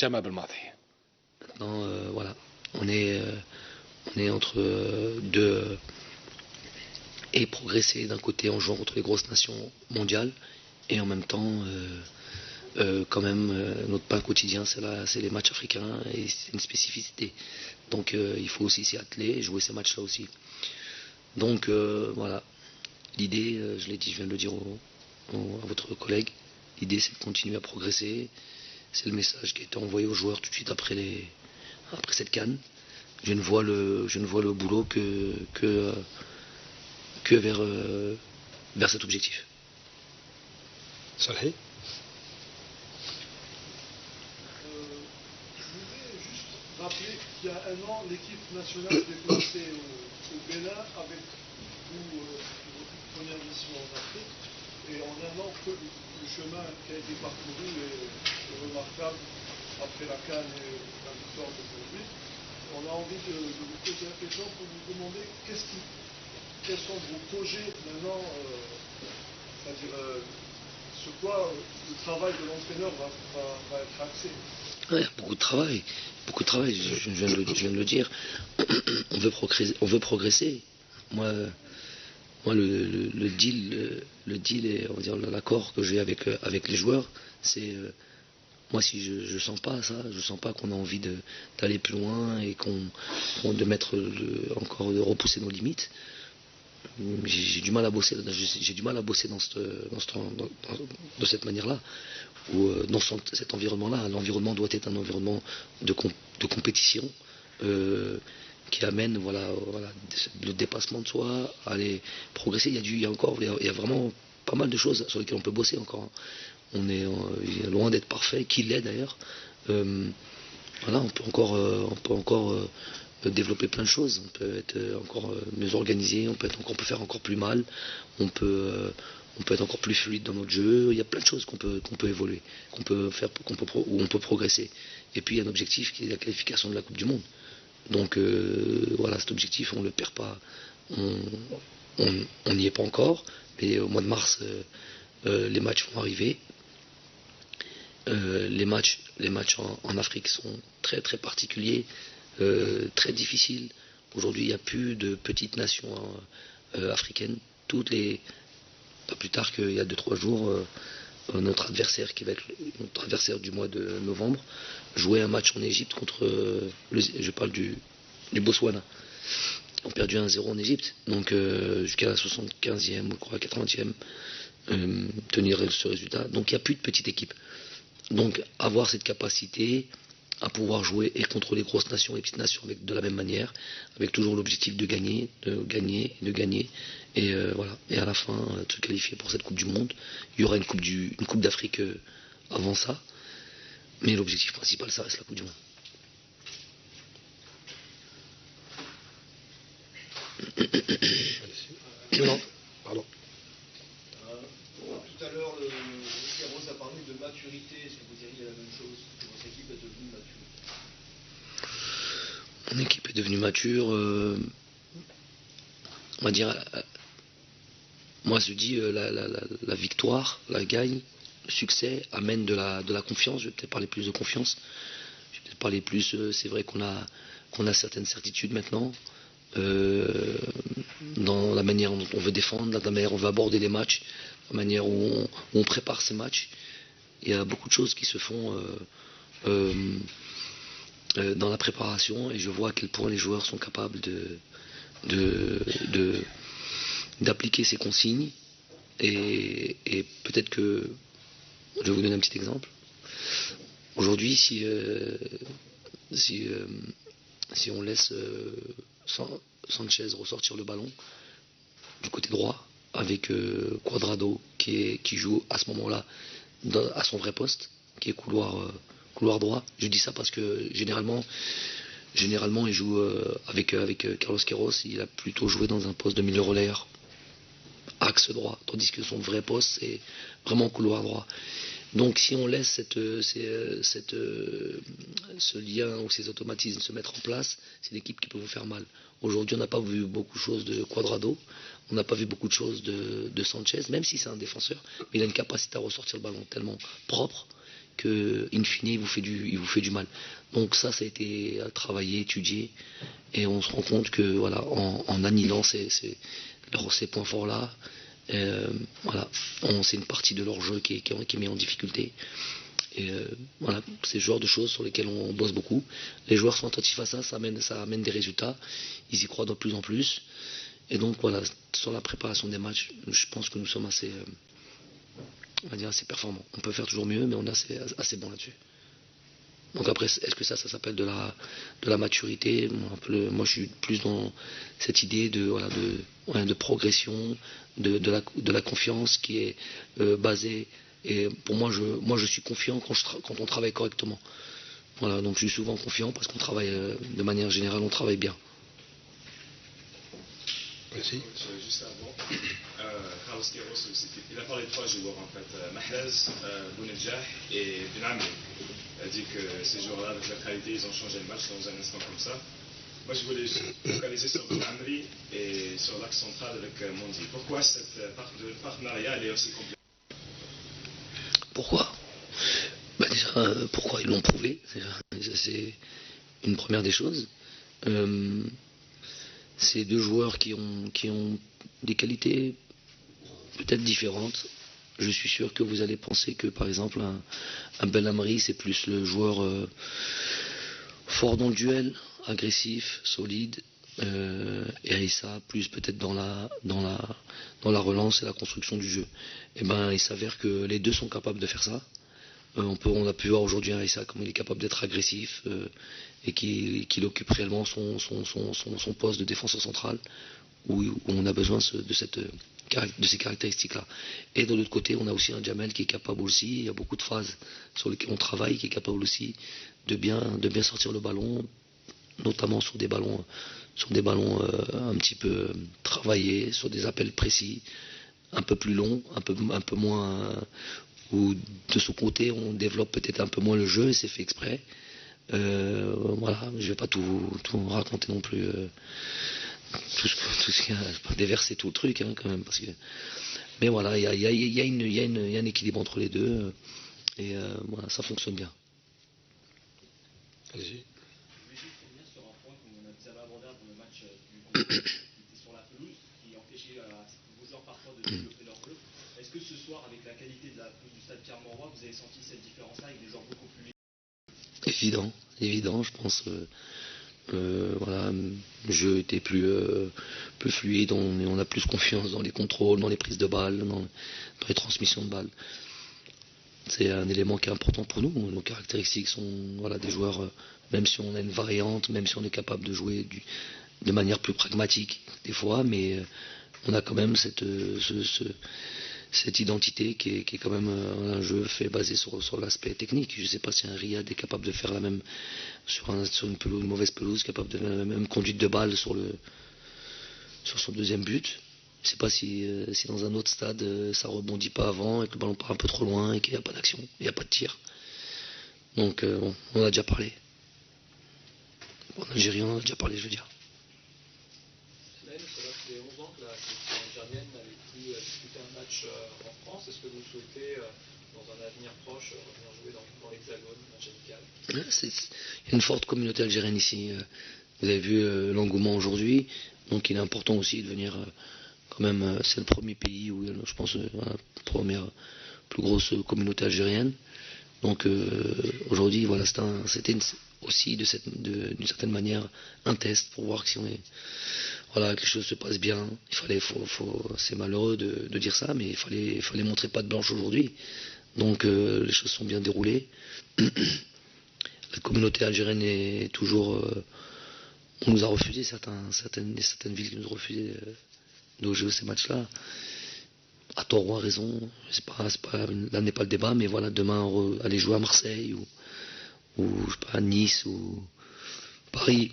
جمع بالماضي. Maintenant, voilà, on est entre deux et progresser d'un côté en jouant contre les grosses nations mondiales et en même temps quand même notre pain quotidien c'est les matchs africains et c'est une spécificité, donc il faut aussi s'y atteler et jouer ces matchs là aussi. Donc voilà, l'idée, je l'ai dit, je viens de le dire à votre collègue, l'idée c'est de continuer à progresser. C'est le message qui a été envoyé aux joueurs tout de suite après cette CAN. Je ne vois le boulot que vers cet objectif. صحيح. Je voudrais juste rappeler qu'il y a un an, l'équipe nationale s'est déplacée au Bénin avec vous, votre première mission en Afrique. Et en un an, le chemin qui a été parcouru est remarquable après la CAN et la victoire d'aujourd'hui. On a envie de vous poser la question pour vous demander quels sont vos projets maintenant, c'est-à-dire sur quoi le travail de l'entraîneur va être axé. Ouais, beaucoup de travail, je viens de le dire. On veut progresser. Moi le deal et on va dire l'accord que j'ai avec les joueurs, c'est moi si je sens pas ça, je sens pas qu'on a envie d'aller plus loin et de repousser nos limites. J'ai du mal à bosser de cette manière-là, ou dans cet environnement-là. L'environnement doit être un environnement de compétition qui amène le dépassement de soi, à aller progresser. Il y a vraiment pas mal de choses sur lesquelles on peut bosser encore. On est loin d'être parfait, qu'il l'est d'ailleurs. On peut encore développer plein de choses. On peut être encore mieux organisé, on peut faire encore plus mal, on peut être encore plus fluide dans notre jeu. Il y a plein de choses qu'on peut évoluer, où on peut progresser. Et puis il y a un objectif qui est la qualification de la Coupe du Monde. Donc voilà, cet objectif on ne le perd pas, on n'y est pas encore, mais au mois de mars les matchs vont arriver. Les matchs en Afrique sont très très particuliers, très difficiles. Aujourd'hui il n'y a plus de petites nations africaines. Pas plus tard qu'il y a 2-3 jours, notre adversaire qui va être notre adversaire du mois de novembre jouait un match en Égypte contre je parle du Botswana. On a perdu 1-0 en Égypte, donc jusqu'à la 75e ou 80e tenir ce résultat. Donc il n'y a plus de petite équipe. Donc avoir cette capacité à pouvoir jouer et contre les grosses nations et les petites nations de la même manière, avec toujours l'objectif de gagner, et voilà. Et à la fin, se qualifier pour cette Coupe du Monde. Il y aura une Coupe d'Afrique avant ça, mais l'objectif principal, ça reste la Coupe du Monde. Non, pardon. Tout à l'heure, le Carros a parlé de maturité. Est-ce que vous diriez la même chose, que votre équipe est devenue mature? Mon équipe est devenue mature. On va dire, moi je dis la victoire, la gagne, le succès amène de la confiance. Je vais peut-être parler plus de confiance. Je vais peut-être parler plus. C'est vrai qu'on a certaines certitudes maintenant. Dans la manière dont on veut défendre, la manière dont on veut aborder les matchs, la manière où on prépare ces matchs. Il y a beaucoup de choses qui se font dans la préparation et je vois à quel point les joueurs sont capables d'appliquer ces consignes et peut-être que je vais vous donner un petit exemple. Aujourd'hui, si on laisse Sanchez ressortir le ballon du côté droit avec Cuadrado qui joue à ce moment-là à son vrai poste, qui est couloir droit. Je dis ça parce que généralement il joue avec Carlos Queiroz, il a plutôt joué dans un poste de milieu relayeur, axe droit, tandis que son vrai poste c'est vraiment couloir droit. Donc si on laisse ce lien ou ces automatismes se mettre en place, c'est l'équipe qui peut vous faire mal. Aujourd'hui on n'a pas vu beaucoup de choses de Cuadrado, on n'a pas vu beaucoup de choses de Sanchez, même si c'est un défenseur, mais il a une capacité à ressortir le ballon tellement propre que, in fine, il vous fait du mal. Donc ça a été travaillé, étudié, et on se rend compte que voilà, en annihilant ces points forts-là, voilà, c'est une partie de leur jeu qui est mis en difficulté. Et voilà, c'est le genre de choses sur lesquelles on bosse beaucoup. Les joueurs sont attentifs à ça, ça amène des résultats. Ils y croient de plus en plus. Et donc voilà, sur la préparation des matchs, je pense que nous sommes assez, on va dire assez performants. On peut faire toujours mieux, mais on est assez bon là-dessus. Donc après, est-ce que ça s'appelle de la maturité? Moi, je suis plus dans cette idée de progression, de la confiance qui est basée. Et pour moi, je suis confiant quand on travaille correctement. Voilà, donc je suis souvent confiant parce qu'on travaille, de manière générale, on travaille bien. Merci. Juste avant, Carlos Queiroz, il a parlé de 3 joueurs en fait, Mahrez, Bounedjah et Benamri. Il a dit que ces joueurs-là, avec leur qualité, ils ont changé le match dans un instant comme ça. Moi, je voulais focaliser sur Benamri et sur l'axe central avec Mondi. Pourquoi cette partenariat elle est aussi compliquée? Pourquoi? Déjà, pourquoi ils l'ont prouvé? C'est une première des choses. C'est 2 joueurs qui ont des qualités peut-être différentes. Je suis sûr que vous allez penser que par exemple un Benamri c'est plus le joueur fort dans le duel, agressif, solide, et Aïssa plus peut-être dans la relance et la construction du jeu. Et ben il s'avère que les 2 sont capables de faire ça. On a pu voir aujourd'hui Aïssa comme il est capable d'être agressif et qu'il occupe réellement son poste de défenseur central où on a besoin de ces caractéristiques-là. Et de l'autre côté, on a aussi un Jamel qui est capable aussi, il y a beaucoup de phases sur lesquelles on travaille, qui est capable aussi de bien sortir le ballon, notamment sur des ballons un petit peu travaillés, sur des appels précis, un peu plus longs, un peu moins, où de son côté on développe peut-être un peu moins le jeu et c'est fait exprès. Voilà, je vais pas tout raconter non plus, tout ce qu'il y a, pas déverser tout le truc quand même, parce que. Mais voilà, il y a un équilibre entre les deux et voilà, ça fonctionne bien. Allez-y. Je vais revenir sur un point qu'on avait abordé avant le match du Congo, qui était sur la pelouse, qui empêchait vos joueurs parfois de développer leur jeu. Est-ce que ce soir, avec la qualité de la pelouse du stade Pierre-Mauroy, vous avez senti cette différence-là avec des joueurs beaucoup plus Évident, je pense. Voilà, le jeu était plus fluide, on a plus confiance dans les contrôles, dans les prises de balles, dans les transmissions de balles. C'est un élément qui est important pour nous. Nos caractéristiques sont des joueurs, même si on a une variante, même si on est capable de jouer de manière plus pragmatique des fois, mais on a quand même cette identité qui est quand même un jeu fait basé sur l'aspect technique. Je ne sais pas si un Riyad est capable de faire la même sur une mauvaise pelouse, capable de faire la même conduite de balle sur son deuxième but. Je ne sais pas si dans un autre stade ça rebondit pas avant et que le ballon part un peu trop loin et qu'il n'y a pas d'action, il n'y a pas de tir. Donc on a déjà parlé. En Algérie on en a déjà parlé, je veux dire. Cela fait 11 ans que la sélection algérienne n'avait plus disputé un match en France. Est-ce que vous souhaitez, dans un avenir proche, revenir jouer dans l'Hexagone, match amical? Il y a une forte communauté algérienne ici. Vous avez vu l'engouement aujourd'hui. Donc il est important aussi de venir quand même. C'est le premier pays où je pense la première plus grosse communauté algérienne. Donc aujourd'hui, voilà, c'était aussi d'une certaine manière un test pour voir si voilà, que les choses se passent bien. C'est malheureux de dire ça, mais il fallait montrer patte blanche aujourd'hui. Donc les choses sont bien déroulées. La communauté algérienne est toujours. On nous a refusé certaines villes qui nous ont refusé de jouer ces matchs-là. À tort ou à raison, là n'est pas le débat, mais voilà, demain aller jouer à Marseille ou je sais pas, à Nice ou Paris,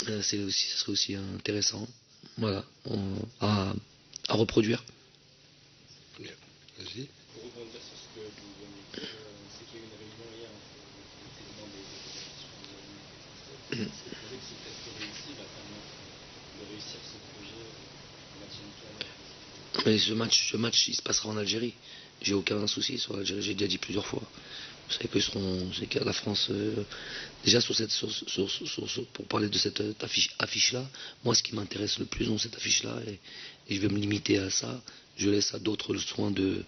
ce serait aussi intéressant. Voilà, à reproduire. Bien. Vas-y. Pour rebondir sur ce que vous venez de dire, c'est qu'il y a eu une réunion hier entre le président des fédérations. Est-ce que vous trouvez que ce test réussi va permettre de réussir ce projet en match amical? Mais ce match, il se passera en Algérie. J'ai aucun souci sur l'Algérie, j'ai déjà dit plusieurs fois. Vous savez c'est que la France, déjà pour parler de cette affiche-là, moi ce qui m'intéresse le plus dans cette affiche-là, et je vais me limiter à ça, je laisse à d'autres le soin de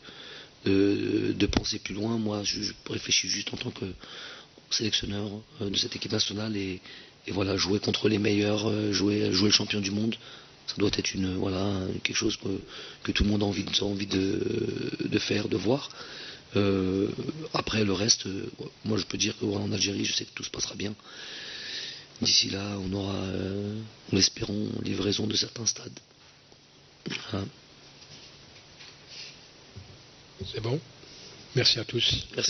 penser plus loin. Moi je réfléchis juste en tant que sélectionneur de cette équipe nationale, et voilà, jouer contre les meilleurs, jouer le champion du monde, ça doit être quelque chose que tout le monde a envie de faire, de voir. Après le reste, moi je peux dire qu'en Algérie, je sais que tout se passera bien. D'ici là, on aura, nous l'espérons, livraison de certains stades. Voilà. C'est bon. Merci à tous. Merci.